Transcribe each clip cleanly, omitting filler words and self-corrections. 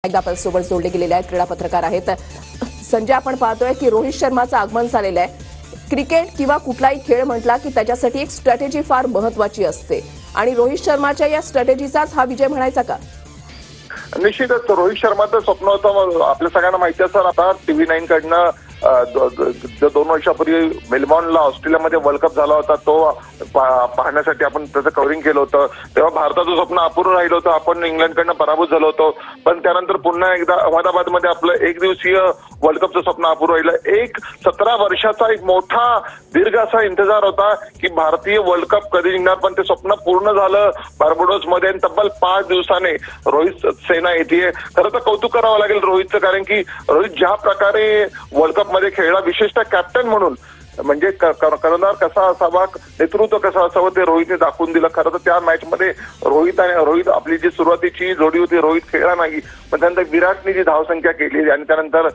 एकदा आपल्यासोबत जोडले गेलेले आहेत क्रीडा पत्रकार आहेत संजय। आपण पाहतोय की रोहित शर्माचं आगमन झालेलं आहे। क्रिकेट किंवा कुठलाही खेळ म्हटला की त्याच्यासाठी एक स्ट्रॅटेजी फार महत्त्वाची असते आणि रोहित शर्माच्या या स्ट्रॅटेजीचाच हा विजय म्हणायचा का? निश्चितच रोहित शर्माचं स्वप्न होतं, आपल्या सगळ्यांना माहिती असेल। आता TV9 कडनं 2 वर्षापूर्वी मेलबॉर्नला ऑस्ट्रेलियामध्ये वर्ल्ड कप झाला होता, तो पाहण्यासाठी आपण त्याचं कव्हरिंग केलं होतं। तेव्हा भारताचं स्वप्न अपूर्ण राहिलं होतं, आपण इंग्लंडकडनं पराभूत झालो होतो। पण त्यानंतर पुन्हा एकदा अहमदाबादमध्ये आपलं एक दिवसीय वर्ल्ड कपचं स्वप्न अपूर्ण राहिलं। एक 17 वर्षाचा एक मोठा दीर्घ असा इंतजार होता की भारतीय वर्ल्ड कप कधी जिंकणार, पण ते स्वप्न पूर्ण झालं बार्बाडोसमध्ये आणि तब्बल 5 दिवसाने रोहित सेना येते। खरं तर कौतुक करावं लागेल रोहितचं, कारण की रोहित ज्या प्रकारे वर्ल्ड कप मध्ये खेळला, विशेषतः कॅप्टन म्हणून, म्हणजे कर्णधार कसा असावा, नेतृत्व कसं असावं ते रोहितने दाखवून दिलं। खरं तर त्या मॅच मध्ये रोहित आपली जी सुरुवातीची जोडी होती, रोहित खेळला नाही, पण त्यानंतर विराटने जी धावसंख्या केली आणि त्यानंतर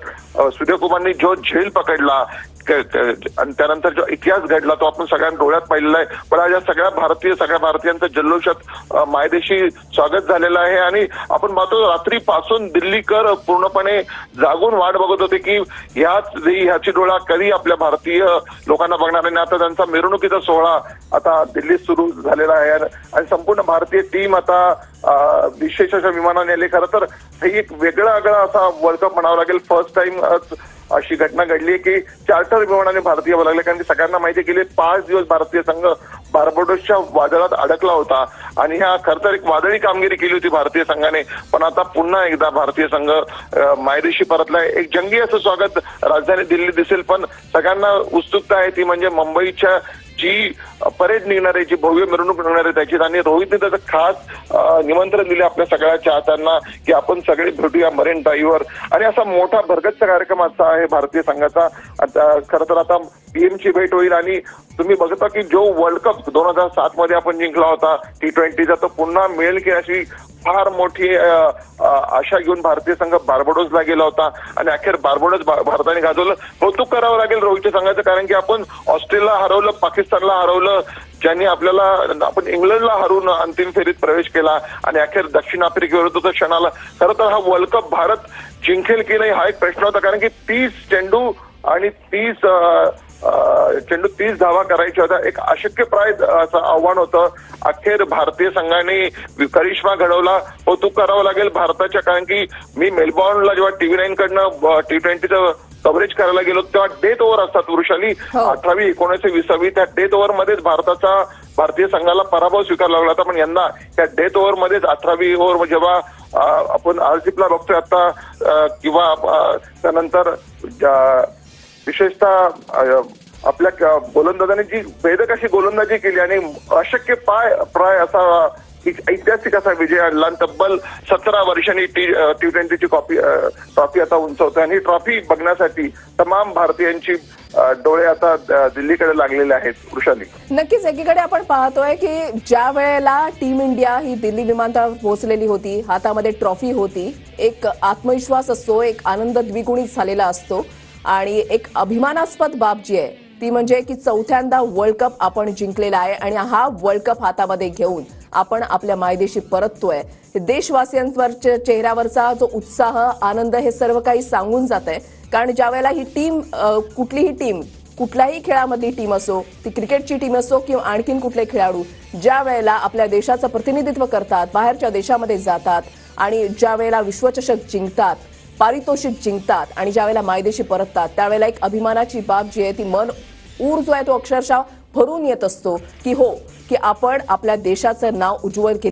सूर्यकुमारने जो झेल पकडला आणि त्यानंतर जो इतिहास घडला तो आपण सगळ्यांना डोळ्यात पाहिलेला आहे। पण आज सगळ्या भारतीयांचं जल्लोषात मायदेशी स्वागत झालेलं आहे आणि आपण पाहतो रात्रीपासून दिल्लीकर पूर्णपणे जागून वाट बघत होते की ह्याची डोळा कधी आपल्या भारतीय लोकांना बघणार आहे। आता त्यांचा मिरवणुकीचा सोहळा आता दिल्लीत सुरू झालेला आहे आणि संपूर्ण भारतीय टीम आता विशेष अशा विमानाने आले। खरं तर हे एक वेगळा असा वर्ल्ड कप म्हणावं लागेल। फर्स्ट टाइम अशी घटना घडली की चार्टर विमानाने भारतीय लागले, कारण की सगळ्यांना माहिती गेले 5 दिवस भारतीय संघ बार्बाडोसच्या वादळात अडकला होता आणि ह्या खरं तर एक वादळी कामगिरी केली होती भारतीय संघाने। पण आता पुन्हा एकदा भारतीय संघ मायदेशी परतलाय। एक जंगी असं स्वागत राजधानी दिल्ली दिसेल, पण सगळ्यांना उत्सुकता आहे ती म्हणजे मुंबईच्या जी परेड निघणार आहे, जी भव्य मिरवणूक निघणार आहे त्याची, आणि रोहितने त्याचं खास निमंत्रण दिले आपल्या सगळ्या चाहत्यांना की आपण सगळे भेटूया मरीन ड्राईव्हवर, आणि असा मोठा भरगच्च कार्यक्रम असा आहे भारतीय संघाचा। खरं तर आता PM ची भेट होईल आणि तुम्ही बघता की जो वर्ल्ड कप 2007 मध्ये आपण जिंकला होता T20चा, तो पुन्हा मिळेल की अशी फार मोठी आशा घेऊन भारतीय संघ बार्बाडोसला गेला होता आणि अखेर बार्बाडोस भारताने गाजवलं। कौतुक करावं लागेल रोहितच्या संघाचं, कारण की आपण ऑस्ट्रेलियाला हरवलं, पाकिस्तानला हरवलं, ज्यांनी आपण इंग्लंडला हरवून अंतिम फेरीत प्रवेश केला आणि अखेर दक्षिण आफ्रिकेविरुद्धच्या क्षणाला खरं तर हा वर्ल्ड कप भारत जिंकेल की नाही हा एक प्रश्न होता, कारण की 30 चेंडू आणि 30 धावा करायच्या होत्या। एक अशक्यप्राय असं आव्हान होतं। अखेर भारतीय संघाने करिश्मा घडवला। कौतुक करावं लागेल भारताच्या, कारण की मी मेलबॉर्नला जेव्हा TV9 कडनं T20चं कव्हरेज करायला गेलो तेव्हा डेथ ओव्हर असतात वृषाली, 18वी 19वी 20वी, त्या डेथ ओव्हर मध्येच भारतीय संघाला पराभव स्वीकारला लागला होता। पण यंदा त्या डेथ ओव्हर मध्येच 18वी ओव्हर जेव्हा आपण RCBला बघतोय आता, किंवा त्यानंतर विशेषतः आपल्या गोलंदाजांनी जी भेदक अशी गोलंदाजी केली आणि अशक्य प्राय असा ऐतिहासिक असा विजय आणला, तब्बल 17 वर्षांनी T20ची ट्रॉफी आता उंचवतोय आणि ट्रॉफी बघण्यासाठी तमाम भारतीयांची डोळे आता दिल्लीकडे लागलेले आहेत वृषाली। नक्कीच एकीकडे आपण पाहतोय की ज्या वेळेला टीम इंडिया ही दिल्ली विमानतळावर पोहोचलेली होती, हातामध्ये ट्रॉफी होती, एक आत्मविश्वास असतो, एक आनंद द्विगुणित झालेला असतो आणि एक अभिमानास्पद बाब जी आहे ती म्हणजे की 4थ्यांदा वर्ल्ड कप आपण जिंकलेला आहे आणि हा वर्ल्ड कप हातामध्ये घेऊन आपण आपल्या मायदेशी परततोय। देशवासियांवरच्या चेहऱ्यावरचा जो उत्साह, आनंद हे सर्व काही सांगून जात आहे, कारण ज्या वेळेला ही टीम, कुठलीही टीम, कुठल्याही खेळामधली टीम असो, ती क्रिकेटची टीम असो किंवा आणखीन कुठले खेळाडू, ज्या वेळेला आपल्या देशाचं प्रतिनिधित्व करतात, बाहेरच्या देशामध्ये जातात आणि ज्या वेळेला विश्वचषक जिंकतात, पारितोषिक जिंकतात आणि ज्यावेळेला मायदेशी परततात, त्यावेळेला एक अभिमानाची बाब जी आहे ती मन ऊर जो आहे तो अक्षरशः भरून येत असतो की हो, की आपण आपल्या देशाचं नाव उज्ज्वल केलं।